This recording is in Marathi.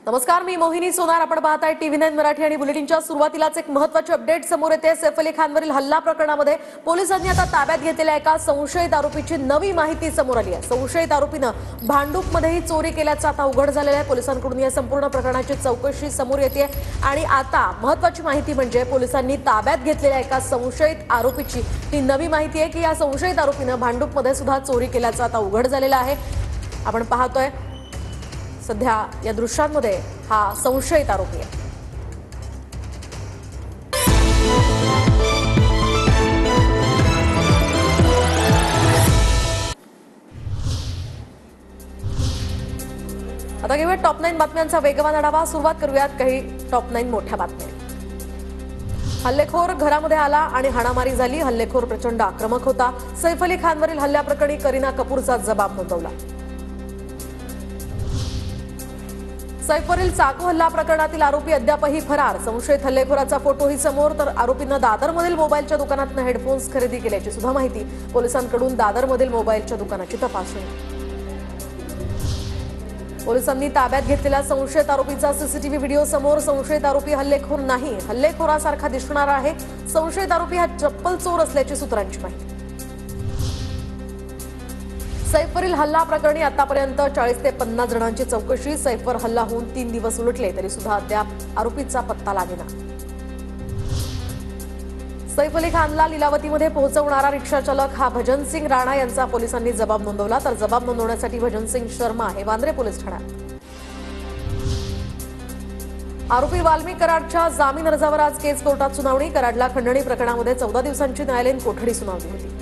नमस्कार, मी मोहिनी सोनार. आपण पाहताय TV9 मराठी आणि बुलेटिनच्या सुरुवातीलाच एक महत्त्वाची अपडेट समोर येते. सैफ अली खानवरील हल्ला प्रकरणामध्ये पोलिसांनी आता ताब्यात घेतलेल्या एका संशयित आरोपीची नवी माहिती समोर आली आहे. संशयित आरोपीनं भांडूपमध्येही चोरी केल्याचं आता उघड झालेलं आहे. पोलिसांकडून या संपूर्ण प्रकरणाची चौकशी समोर येते आणि आता महत्त्वाची माहिती म्हणजे पोलिसांनी ताब्यात घेतलेल्या एका संशयित आरोपीची ही नवी माहिती आहे की या संशयित आरोपीनं भांडूपमध्ये सुद्धा चोरी केल्याचं आता उघड झालेलं आहे. आपण पाहतोय सध्या या दृश्यांमध्ये हा संशयित आरोपी आहे. आता घेऊया टॉप 9 बातम्यांचा वेगवान आढावा. सुरुवात करूयात काही टॉप 9 मोठ्या बातम्या. हल्लेखोर घरामध्ये आला आणि हाणामारी झाली. हल्लेखोर प्रचंड आक्रमक होता. सैफ अली खानवरील हल्ल्याप्रकरणी करीना कपूरचा जबाब नोंदवला. सैफवरील चाकू हल्ला प्रकरणातील आरोपी अद्यापही फरार. संशयित हल्लेखोराचा फोटोही समोर. तर आरोपीनं दादरमधील मोबाईलच्या दुकानातून हेडफोन्स खरेदी केल्याची सुद्धा माहिती. पोलिसांकडून दादरमधील मोबाईलच्या दुकानाची तपासणी. पोलिसांनी ताब्यात घेतलेल्या संशयित आरोपीचा सीसीटीव्ही व्हिडिओ समोर. संशयित आरोपी हल्लेखोर नाही, हल्लेखोरासारखा दिसणारा आहे. संशयित आरोपी हा चप्पल चोर असल्याची सूत्रांची माहिती. सैफवरील हल्ला प्रकरणी आतापर्यंत 40 ते 50 जणांची चौकशी. सैफवर हल्ला होऊन 3 दिवस उलटले तरी सुद्धा अद्याप आरोपीचा पत्ता लागेना. सैफ अली खानला लीलावतीमध्ये पोहोचवणारा रिक्षा चालक हा भजनसिंग राणा यांचा पोलिसांनी जबाब नोंदवला. तर जबाब नोंदवण्यासाठी भजनसिंग शर्मा हे वांद्रे पोलीस ठाण्यात. आरोपी वाल्मिक कराडच्या जामीन अर्जावर आज केस कोर्टात सुनावणी. कराडला खंडणी प्रकरणामध्ये 14 दिवसांची न्यायालयीन कोठडी सुनावली होती.